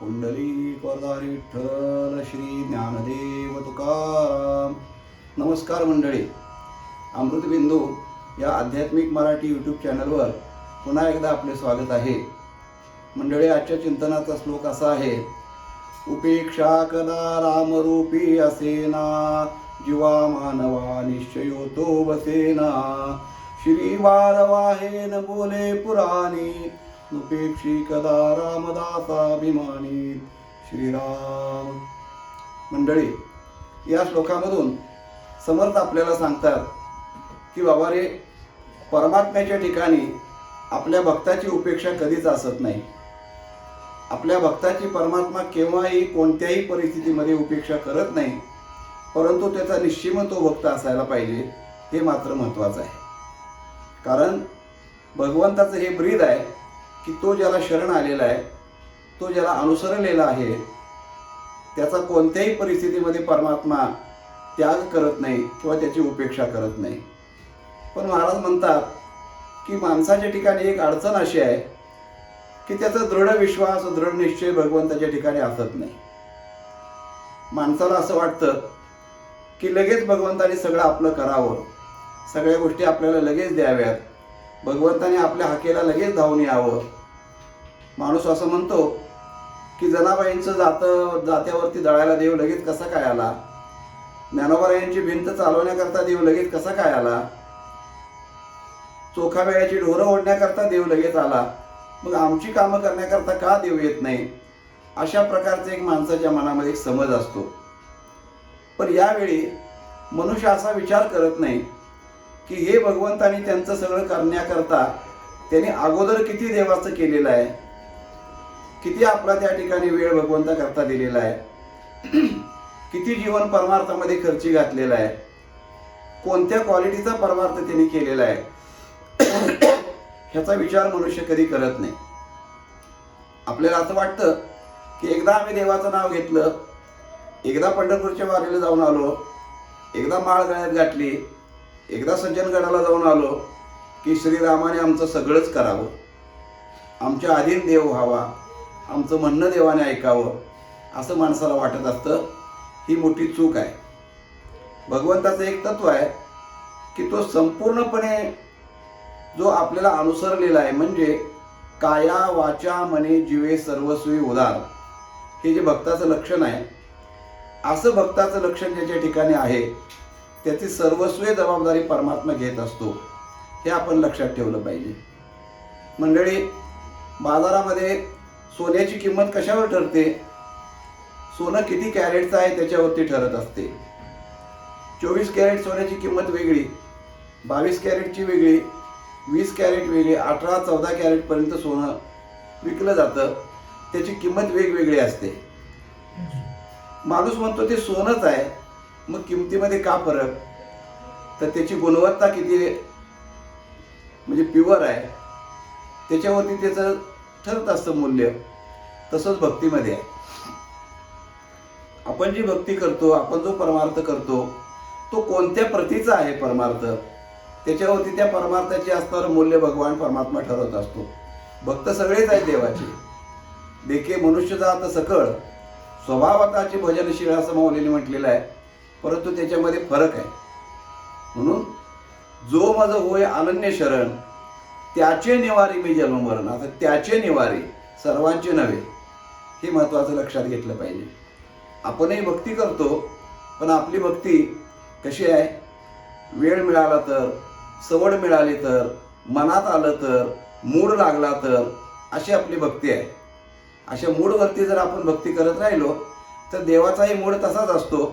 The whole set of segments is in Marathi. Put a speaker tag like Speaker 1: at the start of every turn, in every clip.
Speaker 1: पुंडलिक वरदारी विठ्ठल श्री ज्ञानदेव तुकाराम. नमस्कार मंडळी, अमृतबिंदू या आध्यात्मिक मराठी यूट्यूब चॅनलवर पुन्हा एकदा आपले स्वागत आहे. मंडळी, आजच्या चिंतनाचा श्लोक असा आहे: उपेक्षा कदा रामरूपी असेना, जीवा मानवा निश्चयो तो बसेना. श्री वारवाहेन बोले पुराणी, उपेक्षी कदा रामदासाभिमानी. श्रीराम. मंडळी, या श्लोकामधून समर्थ आपल्याला सांगतात की बाबा रे, परमात्म्याच्या ठिकाणी आपल्या भक्ताची उपेक्षा कधीच असत नाही. आपल्या भक्ताची परमात्मा केव्हाही कोणत्याही परिस्थितीमध्ये उपेक्षा करत नाही, परंतु त्याचा निश्चिम तो भक्त असायला पाहिजे, हे मात्र महत्त्वाचं आहे. कारण भगवंताचं हे ब्रीद आहे की तो ज्याला शरण आलेला आहे, तो ज्याला अनुसरलेला आहे, त्याचा कोणत्याही परिस्थितीमध्ये परमात्मा त्याग करत नाही किंवा त्याची उपेक्षा करत नाही. पण महाराज म्हणतात की माणसाच्या ठिकाणी एक अडचण अशी आहे की त्याचा दृढ विश्वास, दृढ निश्चय भगवंताच्या ठिकाणी असत नाही. माणसाला असं वाटतं की लगेच भगवंताने सगळं आपलं करावं, सगळ्या गोष्टी आपल्याला लगेच द्याव्यात, भगवंताने आपल्या हाकेला लगेच धावून यावं. माणूस असं म्हणतो की जनाबाईंचं जात्यावरती दळायला देव लगेच कसा काय आला, ज्ञानोबारायांची भिंत चालवण्याकरता देव लगेच कसा काय आला, चोखा वेळाची ढोरं ओढण्याकरता देव लगेच आला, मग आमची कामं करण्याकरता का देव येत नाही. अशा प्रकारचा एक माणसाच्या मनामध्ये एक समज असतो. पण यावेळी मनुष्य असा विचार करत नाही की हे भगवंतानी त्यांचं सगळं करण्याकरता त्यांनी अगोदर किती देवाचं केलेलं आहे, किती आपला त्या ठिकाणी वेळ भगवंता करता दिलेला आहे, किती जीवन परमार्थामध्ये खर्ची घातलेला आहे, कोणत्या क्वालिटीचा परमार्थ त्यांनी केलेला आहे, ह्याचा विचार मनुष्य कधी करत नाही. आपल्याला असं वाटतं की एकदा आम्ही देवाचं नाव घेतलं, एकदा पंढरपूरच्या वारीला जाऊन आलो, एकदा माळ गळ्यात घातली, एकदा सज्जनगडाला जाऊन आलो की श्रीरामाने आमचं सगळंच करावं, आमच्या अधीन देव व्हावा, आमचं म्हणणं देवाने ऐकावं, असं माणसाला वाटत असतं. ही मोठी चूक आहे. भगवंताचं एक तत्व आहे की तो संपूर्णपणे जो आपल्याला अनुसरलेला आहे, म्हणजे काया वाचा मने जीवे सर्वस्वी उदार, हे जे भक्ताचं लक्षण आहे, असं भक्ताचं लक्षण ज्याच्या ठिकाणी आहे त्याची सर्वस्वी जबाबदारी परमात्मा घेत असतो, हे आपण लक्षात ठेवलं पाहिजे. मंडळी, बाजारामध्ये सोन्याची किंमत कशावर ठरते? सोनं किती कॅरेटचं आहे त्याच्यावरती ठरत असते. 24 कॅरेट सोन्याची किंमत वेगळी, 22 कॅरेटची वेगळी, 20 कॅरेट वेगळी, 18-14 कॅरेटपर्यंत सोनं विकलं जातं, त्याची किंमत वेगवेगळी असते. माणूस म्हणतो ते सोनंच आहे, मग किमतीमध्ये का फरक? तर त्याची गुणवत्ता किती म्हणजे प्युअर आहे त्याच्यावरती त्याचं ठरत असतं मूल्य. तसंच भक्तीमध्ये आहे. आपण जी भक्ती करतो, आपण जो परमार्थ करतो, तो कोणत्या प्रतीचा आहे परमार्थ, त्याच्यावरती त्या परमार्थाचे असणारं मूल्य भगवान परमात्मा ठरवत असतो. भक्त सगळेच आहेत देवाचे. देखे मनुष्य जात सकळ, स्वभावताची भजनशील असं माऊलीने म्हटलेलं आहे, परंतु त्याच्यामध्ये फरक आहे. म्हणून जो मज होय अनन्य शरण, त्याचे निवारी मी जन्ममरण. आता त्याचे निवारी, सर्वांचे नव्हे, हे महत्त्वाचं लक्षात घेतलं पाहिजे. आपणही भक्ती करतो, पण आपली भक्ती कशी आहे? वेळ मिळाला तर, सवड मिळाली तर, मनात आलं तर, मूड लागला तर, अशी आपली भक्ती आहे. अशा मूडवरती जर आपण भक्ती करत राहिलो तर देवाचाही मूड तसाच असतो.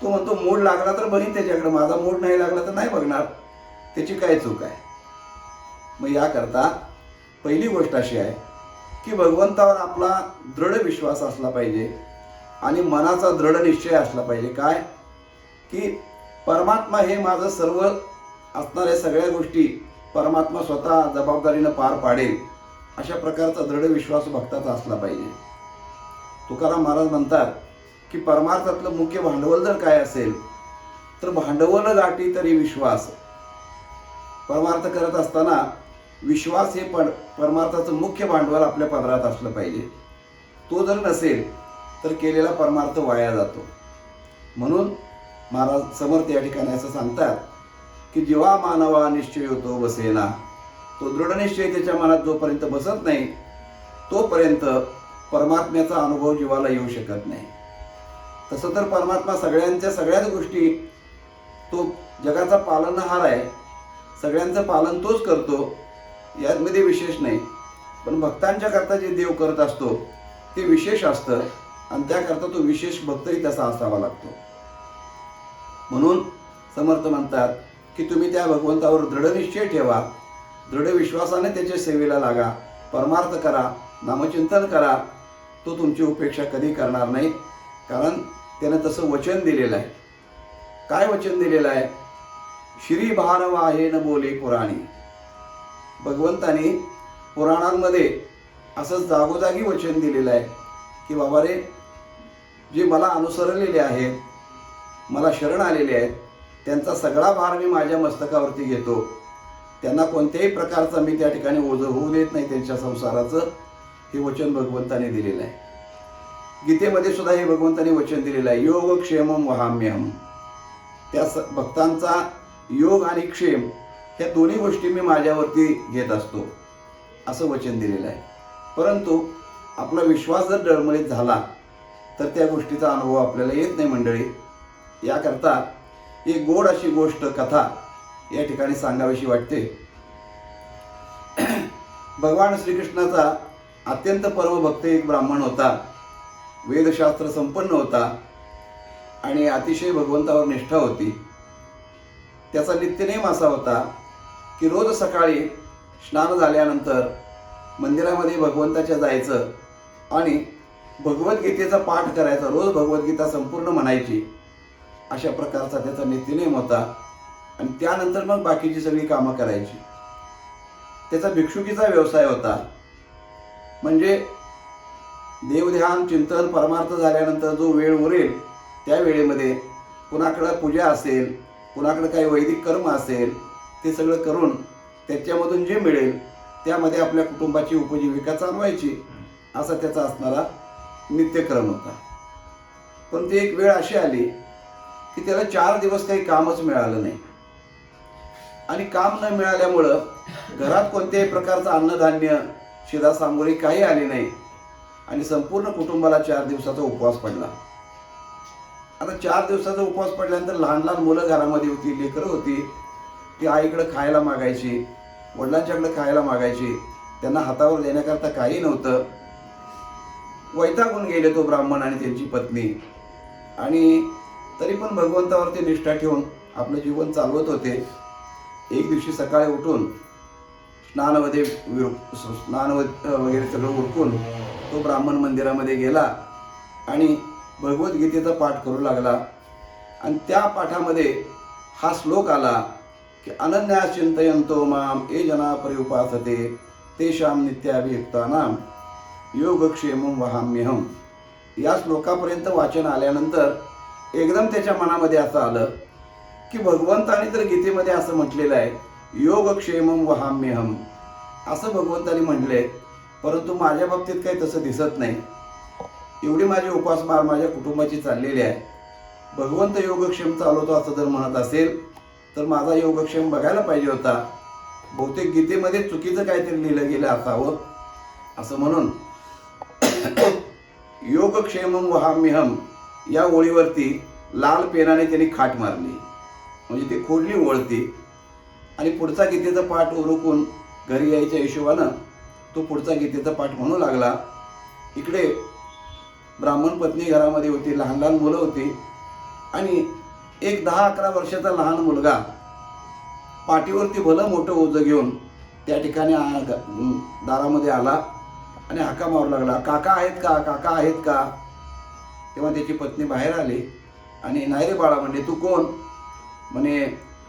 Speaker 1: तो म्हणतो मूड लागला तर बघीन त्याच्याकडे, माझा मूड नाही लागला तर नाही बघणार. त्याची काय चूक आहे? मग याकरता पहिली गोष्ट अशी आहे की भगवंतावर आपला दृढ विश्वास असला पाहिजे आणि मनाचा दृढ निश्चय असला पाहिजे. काय? की परमात्मा हे माझं सर्व असणाऱ्या सगळ्या गोष्टी परमात्मा स्वतः जबाबदारीनं पार पाडेल, अशा प्रकारचा दृढ विश्वास भक्ताचा असला पाहिजे. तुकाराम महाराज म्हणतात की परमार्थातलं मुख्य भांडवल जर काय असेल तर भांडवल गाठी तरी विश्वास. परमार्थ करत असताना विश्वास हे परमार्थाचं मुख्य भांडवल आपल्या पदरात असलं पाहिजे. तो जर नसेल तर केलेला परमार्थ वाया जातो. म्हणून महाराज समर्थ या ठिकाणी असं सांगतात की जेव्हा मानवा निश्चय होतो बसेना, तो दृढ निश्चय त्याच्या मनात जोपर्यंत बसत नाही तोपर्यंत परमात्म्याचा अनुभव जीवाला येऊ शकत नाही. तसं तर परमात्मा सगळ्याच गोष्टी, तो जगाचा पालनहार आहे, सगळ्यांचं पालन तोच करतो, यामध्ये विशेष नाही. पण भक्तांच्या करता जे देव करत असतो ते विशेष असतं आणि त्याकरता तो विशेष भक्तही तसा असावा लागतो. म्हणून समर्थ म्हणतात की तुम्ही त्या भगवंतावर दृढ निश्चय ठेवा, दृढ विश्वासाने त्याच्या सेवेला लागा, परमार्थ करा, नामचिंतन करा. तो तुमची उपेक्षा कधी करणार नाही, कारण त्यानं तसं वचन दिलेलं आहे. काय वचन दिलेलं आहे? श्री भारव आहे न बोले पुराणी. भगवंतानी पुराणांमध्ये असं जागोजागी वचन दिलेलं आहे की बाबा रे, जे मला अनुसरलेले आहेत, मला शरण आलेले आहेत, त्यांचा सगळा भार मी माझ्या मस्तकावरती घेतो. त्यांना कोणत्याही प्रकारचा मी त्या ठिकाणी ओझं होऊ देत नाही त्यांच्या संसाराचं. हे वचन भगवंताने दिलेलं आहे. गीतेमध्ये सुद्धा हे भगवंताने वचन दिलेलं आहे, योग क्षेमम वहाम्यहम. त्या भक्तांचा योग आणि क्षेम ह्या दोन्ही गोष्टी मी माझ्यावरती घेत असतो, असं वचन दिलेलं आहे. परंतु आपला विश्वास जर डळमळीत झाला तर त्या गोष्टीचा अनुभव आपल्याला येत नाही मंडळी. याकरता एक गोड अशी गोष्ट कथा या ठिकाणी सांगावीशी वाटते. भगवान श्रीकृष्णाचा अत्यंत परमभक्त एक ब्राह्मण होता, वेदशास्त्र संपन्न होता आणि अतिशय भगवंतावर निष्ठा होती. त्याचा नित्यनेम असा होता की रोज सकाळी स्नान झाल्यानंतर मंदिरामध्ये भगवंताच्या जायचं आणि भगवद्गीतेचा पाठ करायचा, रोज भगवद्गीता संपूर्ण म्हणायची, अशा प्रकारचा त्याचा नित्यनेम होता. आणि त्यानंतर मग बाकीची सगळी कामं करायची. त्याचा भिक्षुकीचा व्यवसाय होता. म्हणजे देवध्यान चिंतन परमार्थ झाल्यानंतर जो वेळ उरेल त्या वेळेमध्ये कुणाकडं पूजा असेल, कुणाकडं काही वैदिक कर्म असेल, ते सगळं करून त्याच्यामधून जे मिळेल त्यामध्ये आपल्या कुटुंबाची उपजीविका चालवायची, असा त्याचा असणारा नित्यक्रम होता. पण ती एक वेळ अशी आली की त्याला 4 दिवस काही कामच मिळालं नाही. आणि काम न मिळाल्यामुळं घरात कोणत्याही प्रकारचं अन्नधान्य, शिधासामुग्री काही आली नाही आणि संपूर्ण कुटुंबाला 4 दिवसाचा उपवास पडला. आता 4 दिवसाचा उपवास पडल्यानंतर लहान लहान मुलं घरामध्ये होती, लेकरं होती, ती आईकडं खायला मागायची, वडिलांच्याकडे खायला मागायची. त्यांना हातावर देण्याकरता काही नव्हतं. वैतागून गेले तो ब्राह्मण आणि त्यांची पत्नी. आणि तरी पण भगवंतावरती निष्ठा ठेवून आपलं जीवन चालवत होते. एक दिवशी सकाळी उठून स्नान वगैरे सगळं उरकून तो ब्राह्मण मंदिरामध्ये गेला आणि भगवद्गीतेचा पाठ करू लागला. आणि त्या पाठामध्ये हा श्लोक आला की अनन्या चिंतयन्तो माम ये जना पर्युपासते तेषां नित्याभियुक्तानां योगक्षेमं वहाम्यहम. या श्लोकापर्यंत वाचन आल्यानंतर एकदम त्याच्या मनामध्ये असं आलं की भगवंताने तर गीतेमध्ये असं म्हटलेलं आहे, योगक्षेमं वहाम्यहम, असं भगवंताने म्हटले, परंतु माझ्या बाबतीत काही तसं दिसत नाही. एवढी माझी उपासमार माझ्या कुटुंबाची चाललेली आहे. भगवंत योगक्षेम चालवतो असं जर म्हणत असेल तर माझा योगक्षेम बघायला पाहिजे होता. बहुतेक गीतेमध्ये चुकीचं काहीतरी लिहिलं गेलं असावं, असं म्हणून योगक्षेमं वहाम्यहम या ओळीवरती लाल पेनाने त्यांनी खाट मारली, म्हणजे ती खोडली ओळती. आणि पुढचा गीतेचा पाठ उरकून घरी यायच्या हिशोबानं तो पुढचा गीतेचा पाठ म्हणू लागला. इकडे ब्राह्मण पत्नी घरामध्ये होती, लहान लहान मुलं होती आणि एक 10-11 वर्षाचा लहान मुलगा पाठीवरती भलं मोठं ओझं घेऊन त्या ठिकाणी दारामध्ये आला आणि हाका मारू लागला, काका आहेत का, काका आहेत का. तेव्हा त्याची पत्नी बाहेर आली आणि नाही रे बाळा म्हणले, तू कोण. म्हणे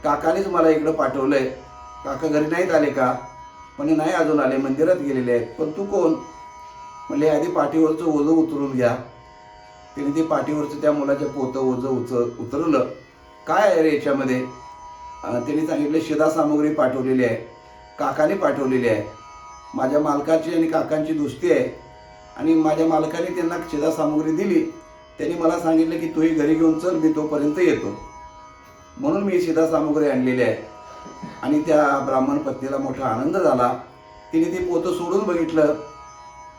Speaker 1: काकानेच मला इकडं पाठवलंय. काका घरी नाहीत आले का. म्हणे नाही अजून आले, मंदिरात गेलेले आहेत. पण तू कोण. म्हणले आधी पाठीवरचं ओझं उतरून घ्या. तिने ते पाठीवरचं त्या मुलाच्या पोतं ओझं उतरवलं. काय आहे रे याच्यामध्ये. त्यांनी सांगितलं शिधासामुग्री पाठवलेली आहे, काकाने पाठवलेली आहे. माझ्या मालकाची आणि काकांची दोस्ती आहे आणि माझ्या मालकाने त्यांना शिधा सामुग्री दिली. त्यांनी मला सांगितलं की तूही घरी घेऊन चल, मी तोपर्यंत येतो. म्हणून मी शिधा सामुग्री आणलेली आहे. आणि त्या ब्राह्मण पत्नीला मोठा आनंद झाला. तिने ते पोतं सोडून बघितलं.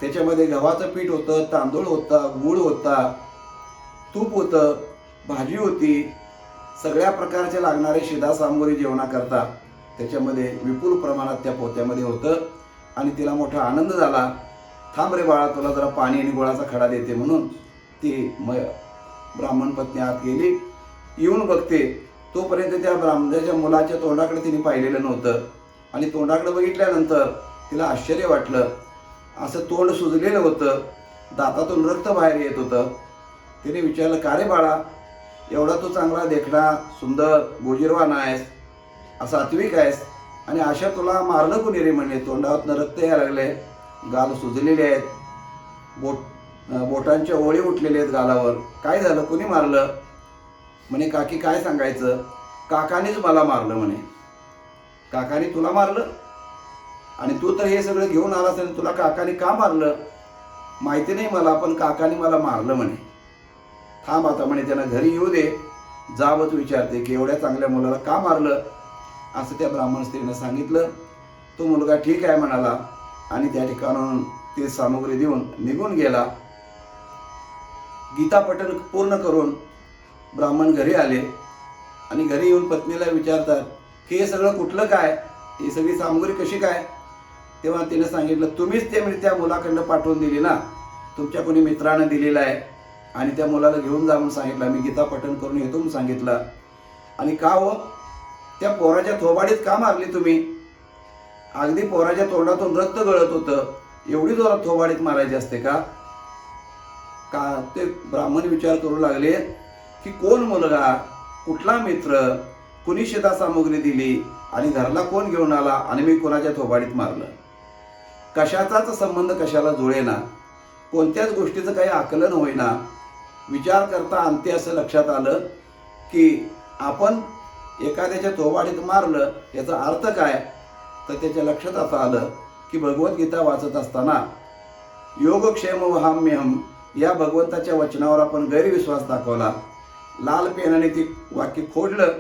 Speaker 1: त्याच्यामध्ये गव्हाचं पीठ होतं, तांदूळ होता, गूळ होता, तूप होतं, भाजी होती, सगळ्या प्रकारचे लागणारे शिधा सामुग्री जेवणाकरता त्याच्यामध्ये विपुल प्रमाणात त्या पोत्यामध्ये होतं. आणि तिला मोठा आनंद झाला. थांब रे बाळा, तुला जरा पाणी आणि गुळाचा खडा देते म्हणून ती ब्राह्मण पत्नी आत गेली. येऊन बघते तोपर्यंत त्या ब्राह्मणाच्या मुलाच्या तोंडाकडे तिने पाहिलेलं नव्हतं. आणि तोंडाकडे बघितल्यानंतर तिला आश्चर्य वाटलं. असं तोंड सुजलेलं होतं, दातातून रक्त बाहेर येत होतं. तिने विचारलं, का रे बाळा, एवढा तू चांगला देखणा, सुंदर, गोजीरवान आहेस, सात्विक आहेस, आणि अशा तुला मारलं कोणी रे? म्हणले, तोंडातनं रक्त यायला लागले, गाल सुजलेले आहेत, बोटांच्या ओळी उठलेले आहेत गालावर. काय झालं, कोणी मारलं? म्हणे, काकी काय सांगायचं, काकानेच मला मारलं म्हणे. काकाने तुला मारलं? आणि तू तर हे सगळं घेऊन आलास आणि तुला काकाने का मारलं? माहिती नाही मला, पण काकाने मला मारलं म्हणे. थांब आता म्हणे, त्यांना घरी येऊ दे, जावच विचारते की एवढ्या चांगल्या मुलाला का मारलं, असं त्या ब्राह्मण स्त्रीनं सांगितलं. तो मुलगा ठीक आहे म्हणाला आणि त्या ठिकाणाहून ती सामुग्री देऊन निघून गेला. गीता पठण पूर्ण करून ब्राह्मण घरी आले आणि घरी येऊन पत्नीला विचारतात की हे सगळं कुठलं काय, ही सगळी सामुग्री कशी काय? तेव्हा तिने सांगितलं, तुम्हीच ते त्या मुलाकडनं पाठवून दिली ना, तुमच्या कोणी मित्रानं दिलेलं आहे आणि त्या मुलाला घेऊन जा म्हणून सांगितलं, मी गीता पठण करून येतो म्हणून सांगितलं. आणि का हो, त्या पोराच्या थोबाडीत का मारली तुम्ही? अगदी पोराच्या तोंडातून रक्त गळत होतं, एवढी जोरात थोबाडीत मारायची असते का? ते ब्राह्मण विचार करू लागले की कोण मुलगा, कुठला मित्र, कुणी शिधा सामुग्री दिली आणि घरला कोण घेऊन आला आणि मी कोणाच्या थोबाडीत मारलं? कशाचाच संबंध कशाला जुळेना, कोणत्याच गोष्टीचं काही आकलन होईना. विचार करता अंती असं लक्षात आलं की आपण एखाद्याच्या थोबाडीत मारलं याचा अर्थ काय? तर त्याच्या लक्षात असं आलं की भगवद्गीता वाचत असताना योगक्षेम वहाम्यहम या भगवंताच्या वचनावर आपण गैरविश्वास दाखवला, लाल पेनाने ती वाक्य फोडलं,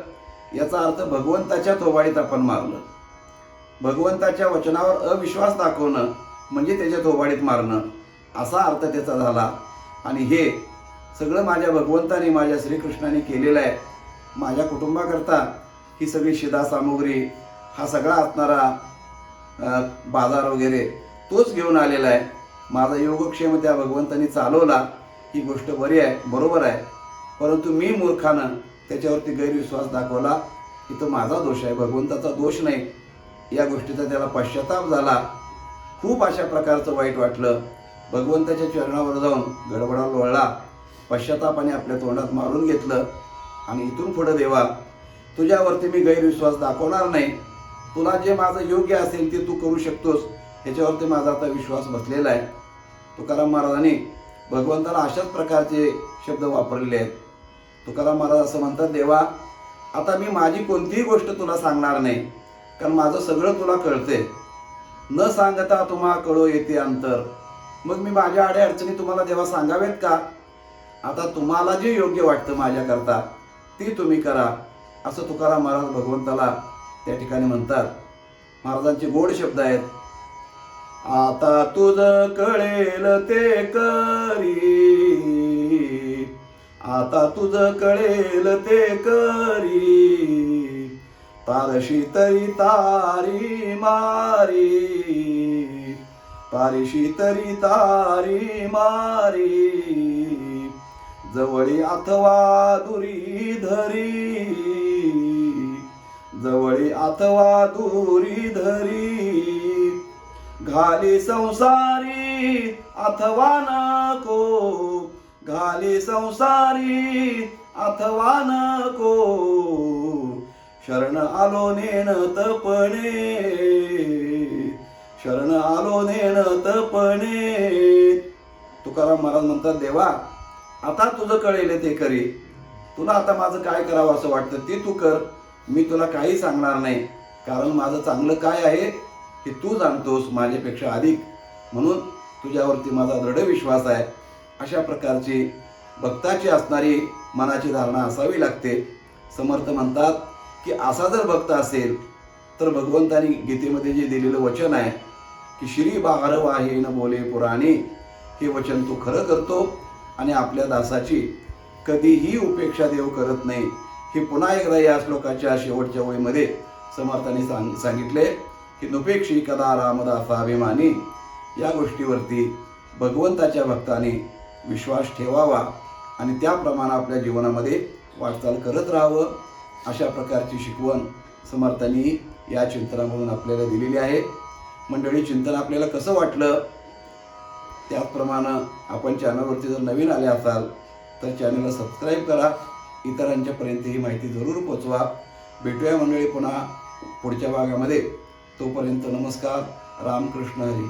Speaker 1: याचा अर्थ भगवंताच्या थोबाडीत आपण मारलं. भगवंताच्या वचनावर अविश्वास दाखवणं म्हणजे त्याच्या थोबाडीत मारणं, असा अर्थ त्याचा झाला. आणि हे सगळं माझ्या भगवंताने, माझ्या श्रीकृष्णाने केलेलं आहे. माझ्या कुटुंबाकरता ही सगळी शिधा सामुग्री, हा सगळा असणारा बाजार वगैरे तोच घेऊन आलेला आहे. माझा योगक्षेम त्या भगवंताने चालवला, ही गोष्ट बरी आहे, बरोबर आहे. परंतु मी मूर्खानं त्याच्यावरती गैरविश्वास दाखवला, इथं माझा दोष आहे, भगवंताचा दोष नाही. या गोष्टीचा त्याला पश्चाताप झाला. खूप अशा प्रकारचं वाईट वाटलं. भगवंताच्या चरणावर जाऊन गडबडा लोळला, पश्चातापाने आपल्या तोंडात मारून घेतलं आणि इथून पुढं देवा, तुझ्यावरती मी गैरविश्वास दाखवणार नाही. तुला जे माझं योग्य असेल ते तू करू शकतोस, ह्याच्यावरती माझा आता विश्वास बसलेला आहे. तुकाराम महाराजांनी भगवंताला अशाच प्रकारचे शब्द वापरलेले आहेत. तुकाराम महाराज असं म्हणतात, देवा आता मी माझी कोणतीही गोष्ट तुला सांगणार नाही, कारण माझं सगळं तुला कळते. न सांगता तुम्हा कळो येते अंतर. मग मी माझ्या आड्या अडचणी तुम्हाला देवा सांगावेत का? आता तुम्हाला जे योग्य वाटतं माझ्याकरता ती तुम्ही करा, असं तुकाराम महाराज भगवंताला त्या ठिकाणी म्हणतात. महाराजांचे गोड शब्द आहेत. आता तुझं कळेल ते करी, आता तुझं कळेल ते करी, तारशी तरी तारी मारी, तारीशी तरी तारी मारी, जवळी अथवा दुरी धरी, जवळी अथवा दुरी धरी, घाली संसारी अथवा नको, घाली संसारी अथवा नको, शरण आलो नेण तपणे, शरण आलो नेण तपणे. तुकाराम महाराज म्हणतात, देवा आता तुझं कळेल ते करी, तुला आता माझं काय करावं असं वाटतं ते तू कर, मी तुला काही सांगणार नाही, कारण माझं चांगलं काय आहे हे तू जाणतोस माझ्यापेक्षा अधिक. म्हणून तुझ्यावरती माझा दृढ विश्वास आहे, अशा प्रकारची भक्ताची असणारी मनाची धारणा असावी लागते. समर्थ म्हणतात की असा जर भक्त असेल तर भगवंतानी गीतेमध्ये जे दिलेलं वचन आहे की श्री बाहर वाहेन बोले पुराणे, हे वचन तो खरं करतो आणि आपल्या दासाची कधीही उपेक्षा देव करत नाही. हे पुन्हा एकदा या श्लोकाच्या शेवटच्या ओळीमध्ये समर्थांनी सांगितले की नुपेक्षी कदा रामदासाभिमानी. या गोष्टीवरती भगवंताच्या भक्ताने विश्वास ठेवावा आणि त्याप्रमाणे आपल्या जीवनामध्ये वाटचाल करत राहावं, अशा प्रकारची शिकवण समर्थांनी या चिंतनामधून आपल्याला दिलेली आहे. मंडळी, चिंतन आपल्याला कसं वाटलं, त्याचप्रमाणे आपण चॅनलवरती जर नवीन आले असाल तर चॅनलला सबस्क्राईब करा, इतरांच्यापर्यंत ही माहिती जरूर पोचवा. भेटूया मंडळी पुन्हा पुढच्या भागामध्ये. तोपर्यंत नमस्कार. रामकृष्ण हरी.